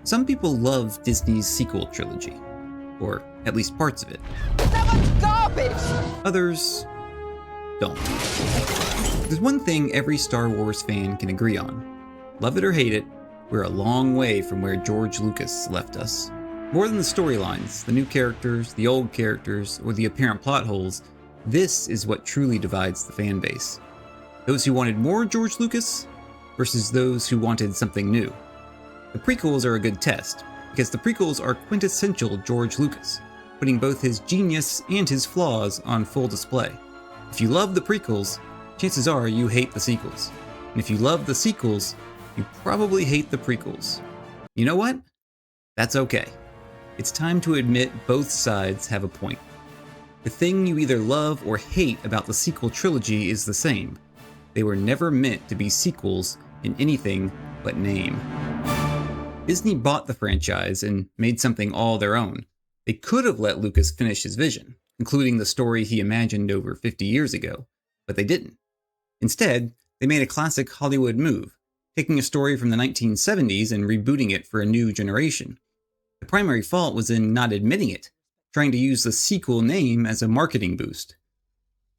Some people love Disney's sequel trilogy, or at least parts of it. That was garbage! Others don't. There's one thing every Star Wars fan can agree on. Love it or hate it, we're a long way from where George Lucas left us. More than the storylines, the new characters, the old characters, or the apparent plot holes, this is what truly divides the fan base. Those who wanted more George Lucas versus those who wanted something new. The prequels are a good test, because the prequels are quintessential George Lucas, putting both his genius and his flaws on full display. If you love the prequels, chances are you hate the sequels. And if you love the sequels, you probably hate the prequels. You know what? That's okay. It's time to admit both sides have a point. The thing you either love or hate about the sequel trilogy is the same. They were never meant to be sequels in anything but name. Disney bought the franchise and made something all their own. They could have let Lucas finish his vision, including the story he imagined over 50 years ago, but they didn't. Instead, they made a classic Hollywood move, taking a story from the 1970s and rebooting it for a new generation. The primary fault was in not admitting it, trying to use the sequel name as a marketing boost.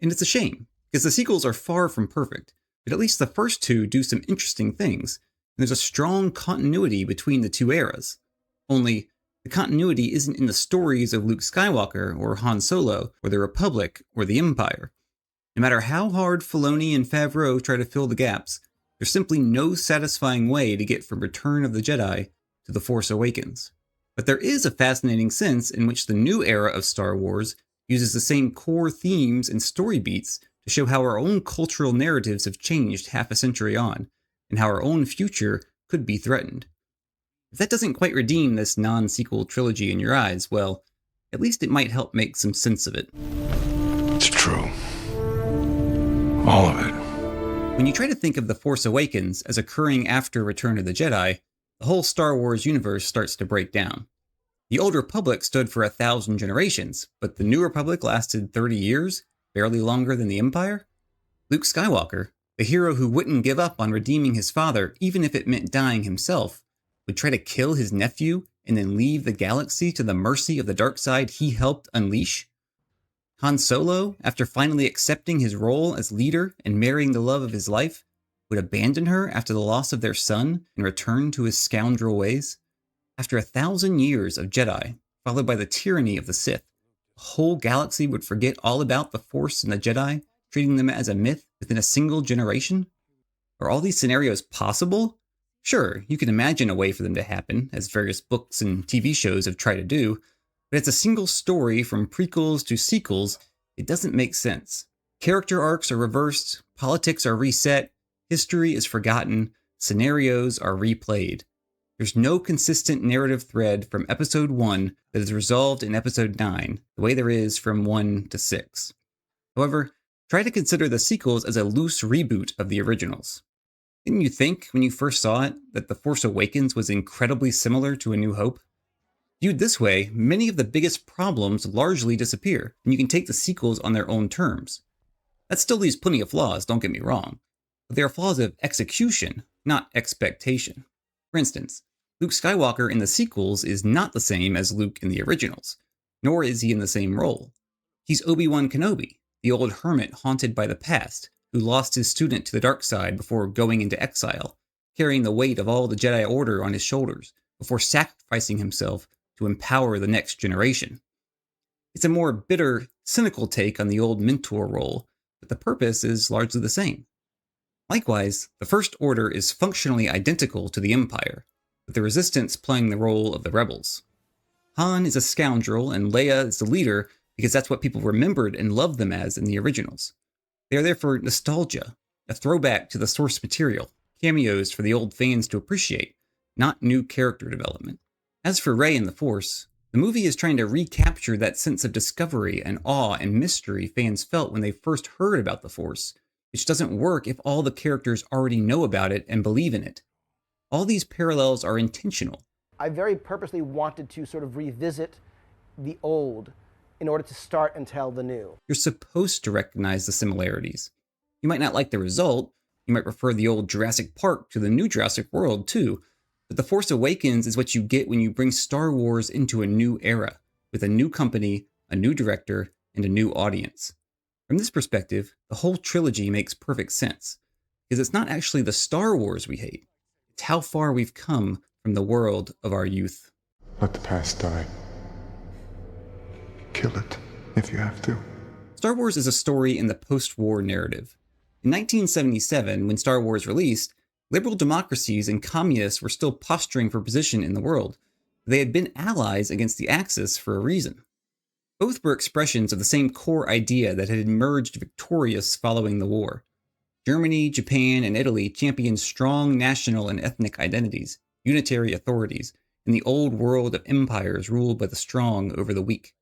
And it's a shame, because the sequels are far from perfect, but at least the first two do some interesting things, and there's a strong continuity between the two eras. Only, the continuity isn't in the stories of Luke Skywalker or Han Solo or the Republic or the Empire. No matter how hard Filoni and Favreau try to fill the gaps, there's simply no satisfying way to get from Return of the Jedi to The Force Awakens. But there is a fascinating sense in which the new era of Star Wars uses the same core themes and story beats to show how our own cultural narratives have changed half a century on, and how our own future could be threatened. If that doesn't quite redeem this non-sequel trilogy in your eyes, well, at least it might help make some sense of it. It's true. All of it. When you try to think of The Force Awakens as occurring after Return of the Jedi, the whole Star Wars universe starts to break down. The Old Republic stood for 1,000 generations, but the New Republic lasted 30 years, barely longer than the Empire? Luke Skywalker, the hero who wouldn't give up on redeeming his father even if it meant dying himself, would try to kill his nephew and then leave the galaxy to the mercy of the dark side he helped unleash? Han Solo, after finally accepting his role as leader and marrying the love of his life, would abandon her after the loss of their son and return to his scoundrel ways? After 1,000 years of Jedi, followed by the tyranny of the Sith, the whole galaxy would forget all about the Force and the Jedi, treating them as a myth within a single generation? Are all these scenarios possible? Sure, you can imagine a way for them to happen, as various books and TV shows have tried to do, but it's a single story from prequels to sequels. It doesn't make sense. Character arcs are reversed, politics are reset, history is forgotten, scenarios are replayed. There's no consistent narrative thread from Episode 1 that is resolved in Episode 9, the way there is from 1 to 6. However, try to consider the sequels as a loose reboot of the originals. Didn't you think, when you first saw it, that The Force Awakens was incredibly similar to A New Hope? Viewed this way, many of the biggest problems largely disappear, and you can take the sequels on their own terms. That still leaves plenty of flaws, don't get me wrong, but they are flaws of execution, not expectation. For instance, Luke Skywalker in the sequels is not the same as Luke in the originals, nor is he in the same role. He's Obi-Wan Kenobi, the old hermit haunted by the past, who lost his student to the dark side before going into exile, carrying the weight of all the Jedi Order on his shoulders, before sacrificing himself to empower the next generation. It's a more bitter, cynical take on the old mentor role, but the purpose is largely the same. Likewise, the First Order is functionally identical to the Empire, with the Resistance playing the role of the rebels. Han is a scoundrel and Leia is the leader because that's what people remembered and loved them as in the originals. They are there for nostalgia, a throwback to the source material, cameos for the old fans to appreciate, not new character development. As for Rey and the Force, the movie is trying to recapture that sense of discovery and awe and mystery fans felt when they first heard about the Force, which doesn't work if all the characters already know about it and believe in it. All these parallels are intentional. I very purposely wanted to sort of revisit the old in order to start and tell the new. You're supposed to recognize the similarities. You might not like the result, you might prefer the old Jurassic Park to the new Jurassic World too, But The Force Awakens is what you get when you bring Star Wars into a new era, with a new company, a new director, and a new audience. From this perspective, the whole trilogy makes perfect sense, because it's not actually the Star Wars we hate, it's how far we've come from the world of our youth. Let the past die. Kill it, if you have to. Star Wars is a story in the post-war narrative. In 1977, when Star Wars released, liberal democracies and communists were still posturing for position in the world. They had been allies against the Axis for a reason. Both were expressions of the same core idea that had emerged victorious following the war. Germany, Japan, and Italy championed strong national and ethnic identities, unitary authorities, in the old world of empires ruled by the strong over the weak.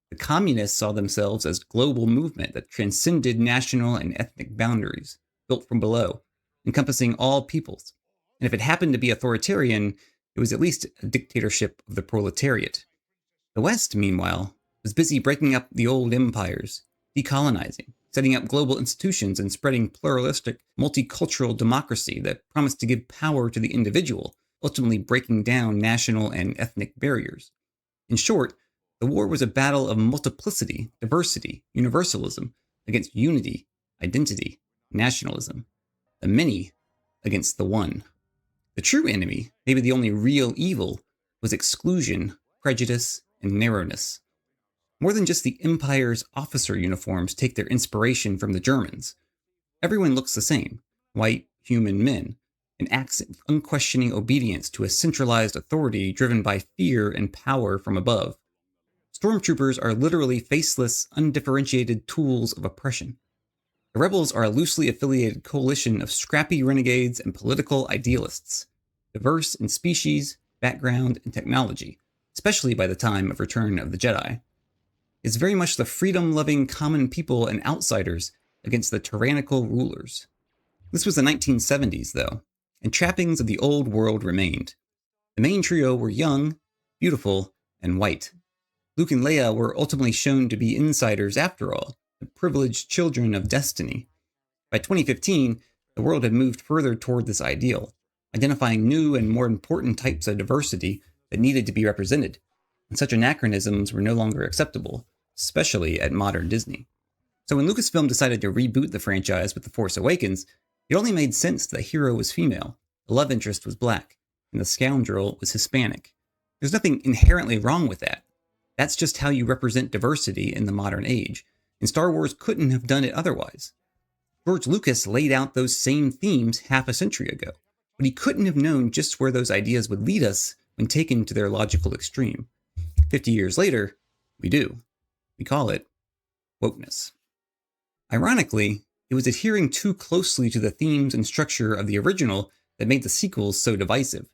The communists saw themselves as a global movement that transcended national and ethnic boundaries, built from below, encompassing all peoples. And if it happened to be authoritarian, it was at least a dictatorship of the proletariat. The West, meanwhile, was busy breaking up the old empires, decolonizing, setting up global institutions, and spreading pluralistic, multicultural democracy that promised to give power to the individual, ultimately breaking down national and ethnic barriers. In short, the war was a battle of multiplicity, diversity, universalism, against unity, identity, nationalism. The many against the one. The true enemy, maybe the only real evil, was exclusion, prejudice, and narrowness. More than just the Empire's officer uniforms take their inspiration from the Germans. Everyone looks the same, white, human men, and acts in unquestioning obedience to a centralized authority driven by fear and power from above. Stormtroopers are literally faceless, undifferentiated tools of oppression. The rebels are a loosely affiliated coalition of scrappy renegades and political idealists, diverse in species, background, and technology, especially by the time of Return of the Jedi. It's very much the freedom-loving common people and outsiders against the tyrannical rulers. This was the 1970s, though, and trappings of the old world remained. The main trio were young, beautiful, and white. Luke and Leia were ultimately shown to be insiders after all, the privileged children of destiny. By 2015, the world had moved further toward this ideal, identifying new and more important types of diversity that needed to be represented, and such anachronisms were no longer acceptable, especially at modern Disney. So when Lucasfilm decided to reboot the franchise with The Force Awakens, it only made sense that the hero was female, the love interest was black, and the scoundrel was Hispanic. There's nothing inherently wrong with that. That's just how you represent diversity in the modern age, and Star Wars couldn't have done it otherwise. George Lucas laid out those same themes half a century ago, but he couldn't have known just where those ideas would lead us when taken to their logical extreme. 50 years later, we do. We call it wokeness. Ironically, it was adhering too closely to the themes and structure of the original that made the sequels so divisive.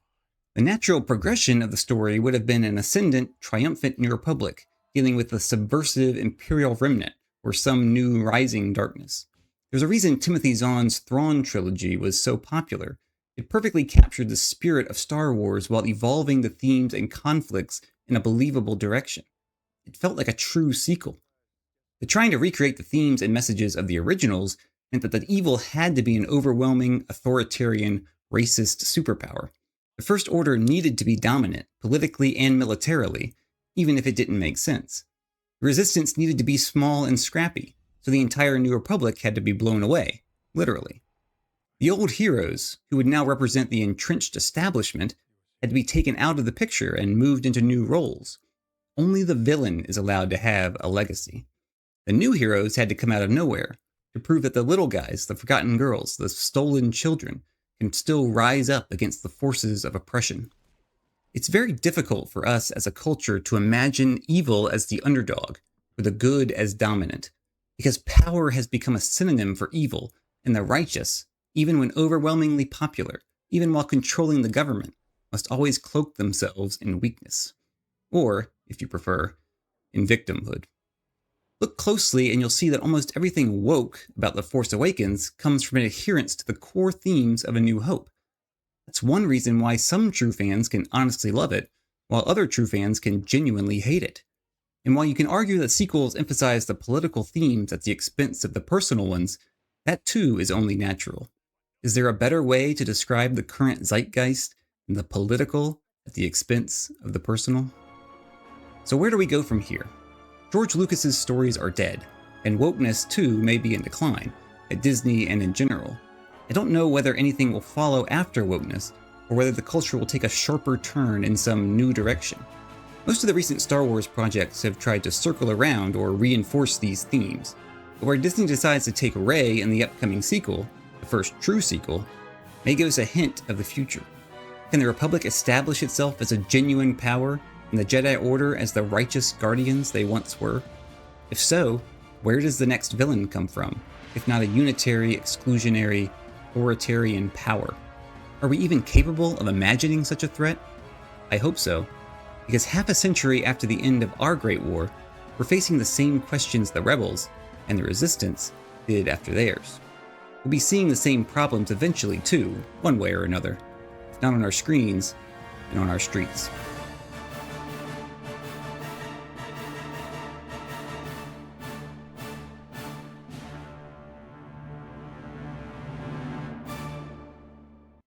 The natural progression of the story would have been an ascendant, triumphant New Republic, dealing with the subversive Imperial remnant, or some new rising darkness. There's a reason Timothy Zahn's Thrawn trilogy was so popular. It perfectly captured the spirit of Star Wars while evolving the themes and conflicts in a believable direction. It felt like a true sequel. But trying to recreate the themes and messages of the originals meant that the evil had to be an overwhelming, authoritarian, racist superpower. The First Order needed to be dominant, politically and militarily, even if it didn't make sense. The Resistance needed to be small and scrappy, so the entire New Republic had to be blown away, literally. The old heroes, who would now represent the entrenched establishment, had to be taken out of the picture and moved into new roles. Only the villain is allowed to have a legacy. The new heroes had to come out of nowhere, to prove that the little guys, the forgotten girls, the stolen children, can still rise up against the forces of oppression. It's very difficult for us as a culture to imagine evil as the underdog, or the good as dominant, because power has become a synonym for evil, and the righteous, even when overwhelmingly popular, even while controlling the government, must always cloak themselves in weakness. Or, if you prefer, in victimhood. Look closely and you'll see that almost everything woke about The Force Awakens comes from an adherence to the core themes of A New Hope. That's one reason why some true fans can honestly love it, while other true fans can genuinely hate it. And while you can argue that sequels emphasize the political themes at the expense of the personal ones, that too is only natural. Is there a better way to describe the current zeitgeist and the political at the expense of the personal? So where do we go from here? George Lucas's stories are dead, and wokeness too may be in decline, at Disney and in general. I don't know whether anything will follow after wokeness, or whether the culture will take a sharper turn in some new direction. Most of the recent Star Wars projects have tried to circle around or reinforce these themes, but where Disney decides to take Rey in the upcoming sequel, the first true sequel, may give us a hint of the future. Can the Republic establish itself as a genuine power, and the Jedi Order as the righteous guardians they once were? If so, where does the next villain come from, if not a unitary, exclusionary, authoritarian power? Are we even capable of imagining such a threat? I hope so, because half a century after the end of our Great War, we're facing the same questions the Rebels and the Resistance did after theirs. We'll be seeing the same problems eventually too, one way or another, if not on our screens, and on our streets.